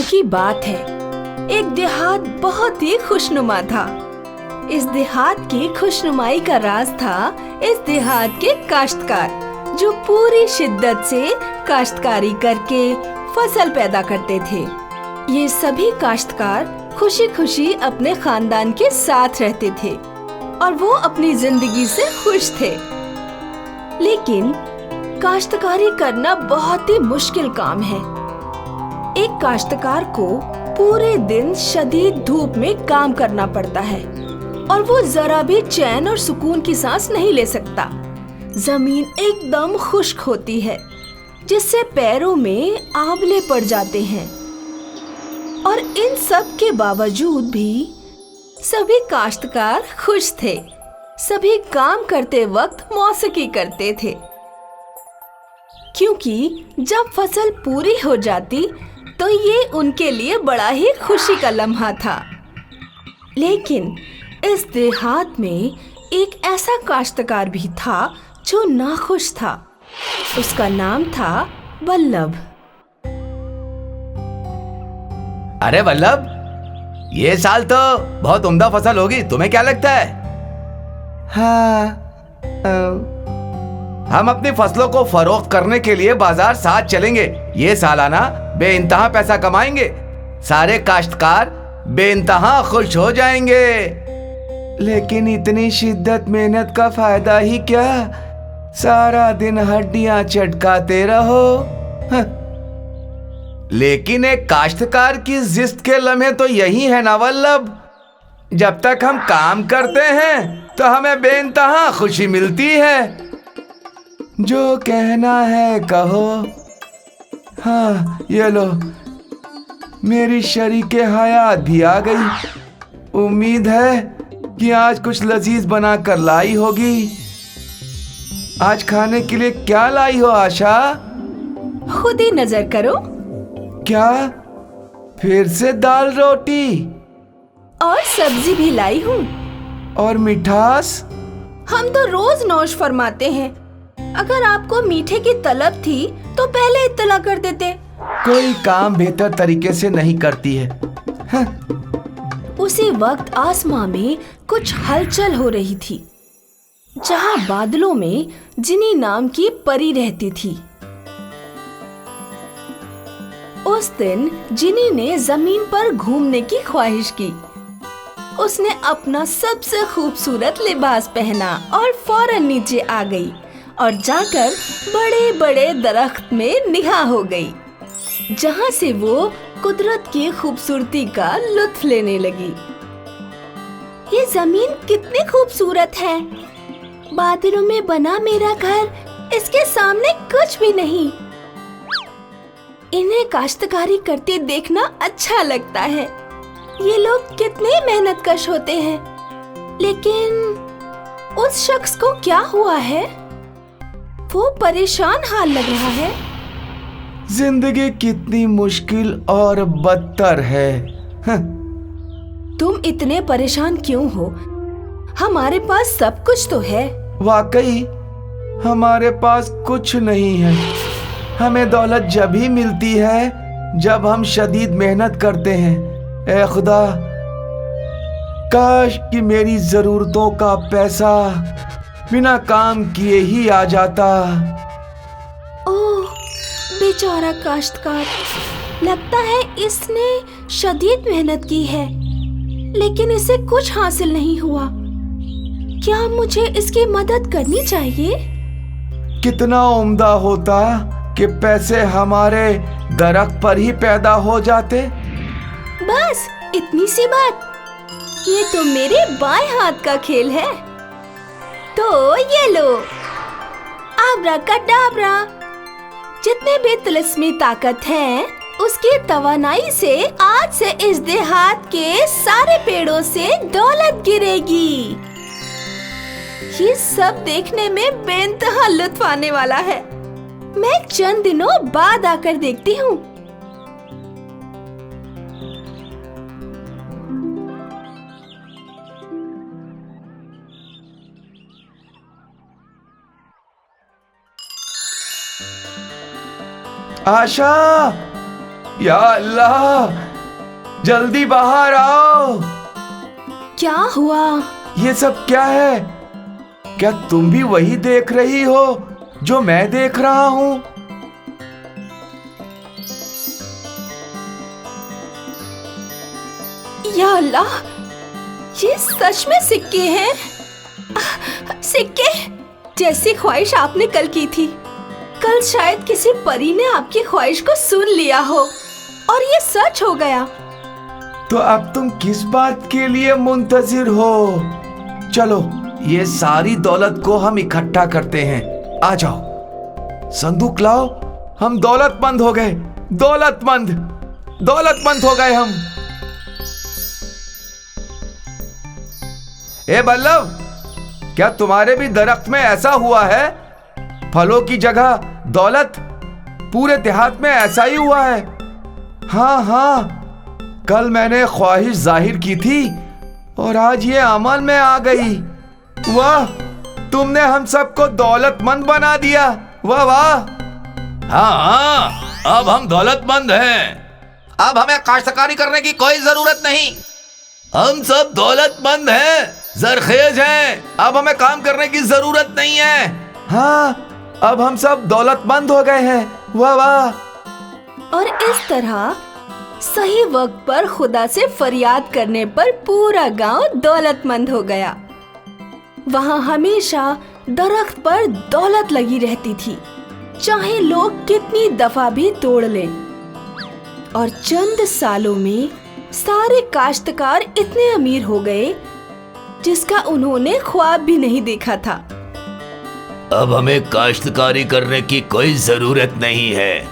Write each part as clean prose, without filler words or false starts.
की बात है। एक देहात बहुत ही खुशनुमा था। इस देहात की खुशनुमाई का राज था इस देहात के काश्तकार, जो पूरी शिद्दत से काश्तकारी करके फसल पैदा करते थे। ये सभी काश्तकार खुशी खुशी अपने खानदान के साथ रहते थे और वो अपनी जिंदगी से खुश थे। लेकिन काश्तकारी करना बहुत ही मुश्किल काम है। एक काश्तकार को पूरे दिन शदीद धूप में काम करना पड़ता है और वो जरा भी चैन और सुकून की सांस नहीं ले सकता। जमीन एकदम खुश्क होती है, जिससे पैरों में आंवले पड़ जाते हैं। और इन सब के बावजूद भी सभी काश्तकार खुश थे। सभी काम करते वक्त मौसीकी करते थे, क्योंकि जब फसल पूरी हो जाती तो ये उनके लिए बड़ा ही खुशी का लम्हा था। लेकिन इस देहात में एक ऐसा काश्तकार भी था जो नाखुश था। उसका नाम था वल्लभ। अरे वल्लभ, ये साल तो बहुत उम्दा फसल होगी, तुम्हें क्या लगता है? हाँ, हम अपनी फसलों को फरोख्त करने के लिए बाजार साथ चलेंगे। ये सालाना बेइंतहा पैसा कमाएंगे। सारे काश्तकार बेइंतहा खुश हो जाएंगे। लेकिन इतनी शिद्दत मेहनत का फायदा ही क्या? सारा दिन हड्डियां चटकाते रहो। लेकिन एक काश्तकार की जिस्त के लम्हे तो यही है ना वल्लभ। जब तक हम काम करते हैं तो हमें बेइंतहा खुशी मिलती है। जो कहना है कहो। हाँ, ये लो, मेरी शरीके हयात भी आ गई। उम्मीद है कि आज कुछ लजीज बना कर लाई होगी। आज खाने के लिए क्या लाई हो आशा? खुद ही नजर करो। क्या? फिर से दाल रोटी और सब्जी भी लाई हूँ। और मिठास? हम तो रोज नौश फरमाते हैं। अगर आपको मीठे की तलब थी तो पहले इत्तला कर देते। कोई काम बेहतर तरीके से नहीं करती है। उसी वक्त आसमां में कुछ हलचल हो रही थी, जहां बादलों में जिनी नाम की परी रहती थी। उस दिन जिनी ने जमीन पर घूमने की ख्वाहिश की। उसने अपना सबसे खूबसूरत लिबास पहना और फौरन नीचे आ गई और जाकर बड़े बड़े दरख्त में निगाह हो गई, जहां से वो कुदरत की खूबसूरती का लुत्फ लेने लगी। ये जमीन कितनी खूबसूरत है। बादलों में बना मेरा घर इसके सामने कुछ भी नहीं। इन्हें काश्तकारी करते देखना अच्छा लगता है। ये लोग कितने मेहनतकश होते हैं। लेकिन उस शख्स को क्या हुआ है? वो परेशान हाल लग रहा है। जिंदगी कितनी मुश्किल और बदतर है। तुम इतने परेशान क्यों हो? हमारे पास सब कुछ तो है। वाकई हमारे पास कुछ नहीं है। हमें दौलत जब ही मिलती है जब हम शदीद मेहनत करते हैं। ऐ खुदा, काश कि मेरी जरूरतों का पैसा बिना काम किए ही आ जाता। ओह, बेचारा काश्तकार। लगता है इसने शदीद मेहनत की है, लेकिन इसे कुछ हासिल नहीं हुआ। क्या मुझे इसकी मदद करनी चाहिए? कितना उम्दा होता कि पैसे हमारे दरख्त पर ही पैदा हो जाते। बस इतनी सी बात। ये तो मेरे बाएं हाथ का खेल है। तो ये लो, आबरा कडाबरा। जितने भी तिलिस्मी ताकत है, उसकी तवानाई से आज से इस देहात के सारे पेड़ों से दौलत गिरेगी। ये सब देखने में बेइंतहा लुत्फ आने वाला है। मैं चंद दिनों बाद आकर देखती हूँ। आशा, या अल्लाह, जल्दी बाहर आओ। क्या हुआ? ये सब क्या है? क्या तुम भी वही देख रही हो जो मैं देख रहा हूं? या अल्लाह, ये सच में सिक्के हैं। सिक्के जैसी ख्वाहिश आपने कल की थी। कल शायद किसी परी ने आपकी ख्वाहिश को सुन लिया हो और ये सच हो गया। तो अब तुम किस बात के लिए मुंतजिर हो? चलो, ये सारी दौलत को हम इकट्ठा करते हैं। आ जाओ, संदूक लाओ। हम दौलतमंद हो गए, दौलतमंद हो गए हम। ए बल्लभ, क्या तुम्हारे भी दरख्त में ऐसा हुआ है? फलों की जगह दौलत? पूरे देहात में ऐसा ही हुआ है। हाँ हाँ, कल मैंने ख्वाहिश जाहिर की थी और आज ये अमल में आ गई। वाह, तुमने हम सबको दौलतमंद बना दिया। वाह वाह। हाँ हाँ, अब हम दौलतमंद हैं। अब हमें काश्तकारी करने की कोई जरूरत नहीं। हम सब दौलतमंद हैं, जरखेज हैं। अब हमें काम करने की जरूरत नहीं है। हाँ, अब हम सब दौलतमंद हो गए हैं। वाह वाह। और इस तरह सही वक्त पर खुदा से फरियाद करने पर पूरा गांव दौलतमंद हो गया। वहाँ हमेशा दरख्त पर दौलत लगी रहती थी, चाहे लोग कितनी दफा भी तोड़ लें। और चंद सालों में सारे काश्तकार इतने अमीर हो गए जिसका उन्होंने ख्वाब भी नहीं देखा था। अब हमें काश्तकारी करने की कोई जरूरत नहीं है।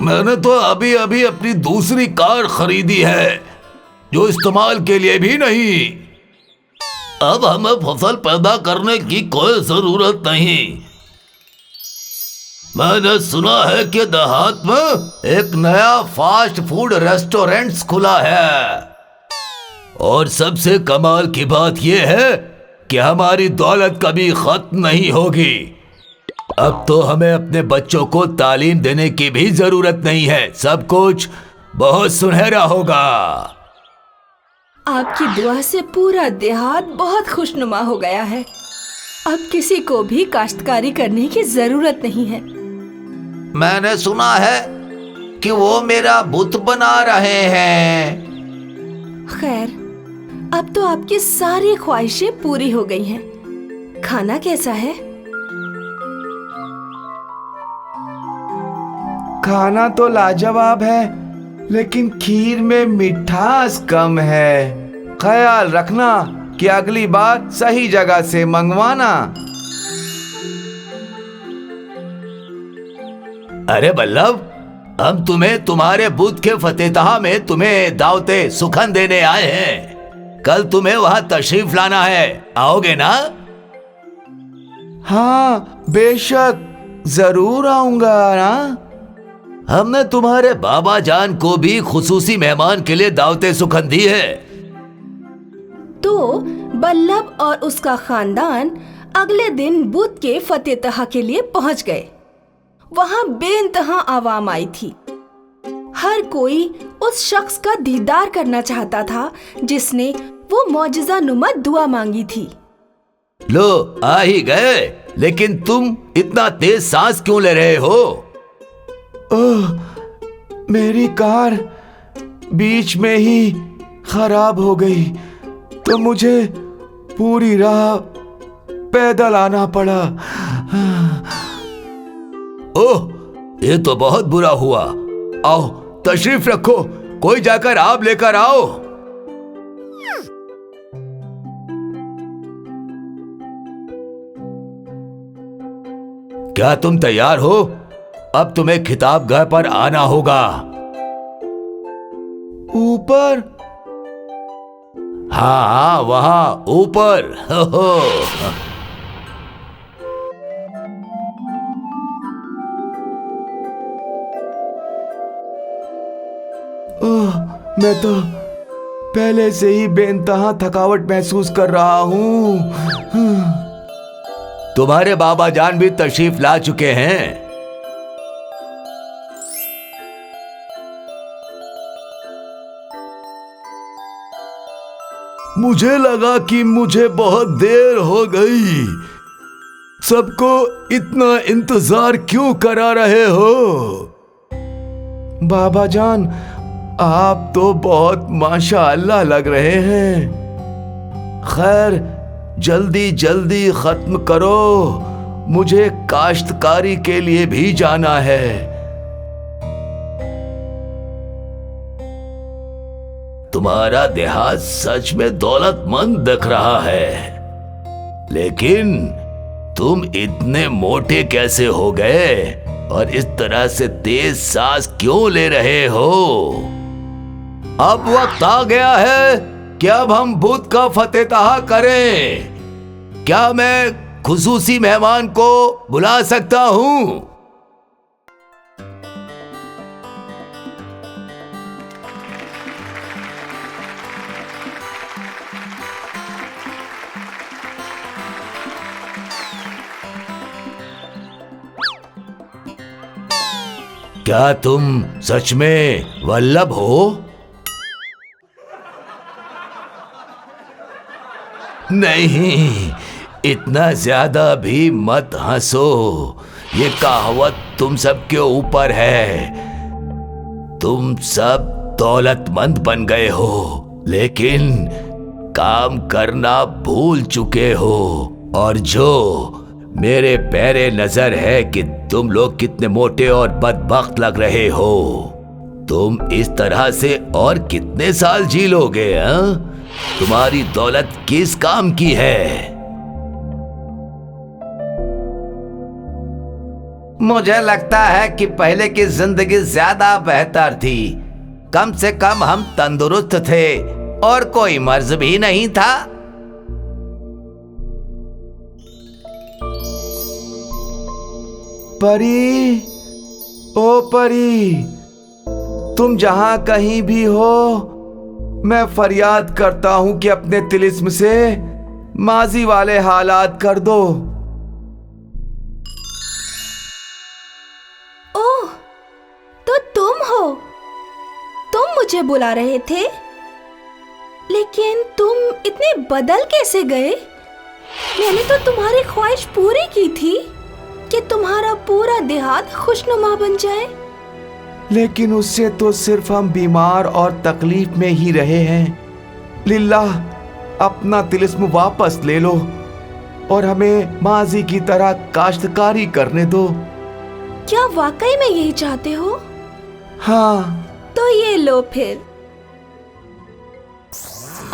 मैंने तो अभी अभी अपनी दूसरी कार खरीदी है, जो इस्तेमाल के लिए भी नहीं। अब हमें फसल पैदा करने की कोई जरूरत नहीं। मैंने सुना है कि देहात में एक नया फास्ट फूड रेस्टोरेंट खुला है, और सबसे कमाल की बात यह है कि हमारी दौलत कभी खत्म नहीं होगी। अब तो हमें अपने बच्चों को तालीम देने की भी जरूरत नहीं है। सब कुछ बहुत सुनहरा होगा। आपकी दुआ से पूरा देहात बहुत खुशनुमा हो गया है। अब किसी को भी काश्तकारी करने की जरूरत नहीं है। मैंने सुना है कि वो मेरा बुत बना रहे हैं। खैर, अब तो आपकी सारी ख्वाहिशें पूरी हो गई हैं। खाना कैसा है? खाना तो लाजवाब है, लेकिन खीर में मिठास कम है। ख्याल रखना कि अगली बार सही जगह से मंगवाना। अरे बल्लभ, हम तुम्हें तुम्हारे बुत के फतेहतहा में तुम्हें दावते सुखन देने आए हैं। कल तुम्हें वहां तशरीफ लाना है, आओगे ना? हाँ, बेशक जरूर आऊंगा ना। हमने तुम्हारे बाबा जान को भी खुसूसी मेहमान के लिए दावते सुखन दी है। तो बल्लभ और उसका खानदान अगले दिन बुत के फतेहतहा के लिए पहुंच गए। वहां बेइंतहा आवाम आई थी। हर कोई उस शख्स का दीदार करना चाहता था जिसने वो मौजिज़ा नुमा दुआ मांगी थी। लो, आ ही गए, लेकिन तुम इतना तेज सांस क्यों ले रहे हो? ओह, मेरी कार बीच में ही खराब हो गई, तो मुझे पूरी राह पैदल आना पड़ा। ओह, ये तो बहुत बुरा हुआ। आओ, तशरीफ रखो, कोई जाकर आप लेकर आओ। क्या तुम तैयार हो? अब तुम्हें खिताबगाह पर आना होगा। ऊपर? हाँ, वहां ऊपर। हो। ओह, मैं तो पहले से ही बेइंतहा थकावट महसूस कर रहा हूँ। तुम्हारे बाबा जान भी तशरीफ ला चुके हैं। मुझे लगा कि मुझे बहुत देर हो गई। सबको इतना इंतजार क्यों करा रहे हो? बाबा जान, आप तो बहुत माशाअल्लाह लग रहे हैं। खैर, जल्दी जल्दी खत्म करो, मुझे काश्तकारी के लिए भी जाना है। तुम्हारा देहात सच में दौलतमंद दिख रहा है, लेकिन तुम इतने मोटे कैसे हो गए और इस तरह से तेज सांस क्यों ले रहे हो? अब वक्त आ गया है कि अब हम बुत का फतेह करें। क्या मैं खुसूसी मेहमान को बुला सकता हूं? क्या तुम सच में वल्लभ हो? नहीं, इतना ज्यादा भी मत हंसो। ये कहावत तुम सबके ऊपर है। तुम सब दौलतमंद बन गए हो, लेकिन काम करना भूल चुके हो। और जो मेरे पैरे नजर है कि तुम लोग कितने मोटे और बदबख्त लग रहे हो। तुम इस तरह से और कितने साल जी लोगे? तुम्हारी दौलत किस काम की है? मुझे लगता है कि पहले की जिंदगी ज्यादा बेहतर थी। कम से कम हम तंदुरुस्त थे और कोई मर्ज भी नहीं था। परी, ओ परी, तुम जहां कहीं भी हो, मैं फरियाद करता हूं कि अपने तिलिस्म से माजी वाले हालात कर दो। ओह, तो तुम हो? तुम मुझे बुला रहे थे, लेकिन तुम इतने बदल कैसे गए? मैंने तो तुम्हारी ख्वाहिश पूरी की थी कि तुम्हारा पूरा देहात खुशनुमा बन जाए। लेकिन उससे तो सिर्फ हम बीमार और तकलीफ में ही रहे हैं। लिल्लाह, अपना तिलिस्म वापस ले लो और हमें माजी की तरह काश्तकारी करने दो। क्या वाकई में यही चाहते हो? हाँ। तो ये लो फिर।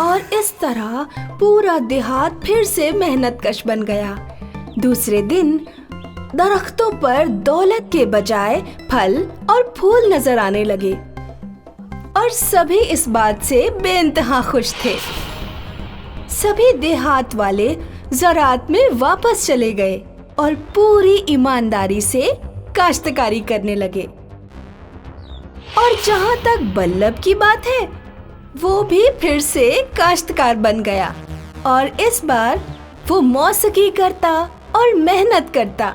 और इस तरह पूरा देहात फिर से मेहनतकश बन गया। दूसरे दिन दरख्तों पर दौलत के बजाय फल और फूल नजर आने लगे और सभी इस बात से बेइंतहा खुश थे। सभी देहात वाले ज़राअत में वापस चले गए और पूरी ईमानदारी से काश्तकारी करने लगे। और जहाँ तक बल्लभ की बात है, वो भी फिर से काश्तकार बन गया और इस बार वो मौसीकी करता और मेहनत करता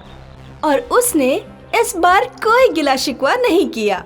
और उसने इस बार कोई गिला शिकवा नहीं किया।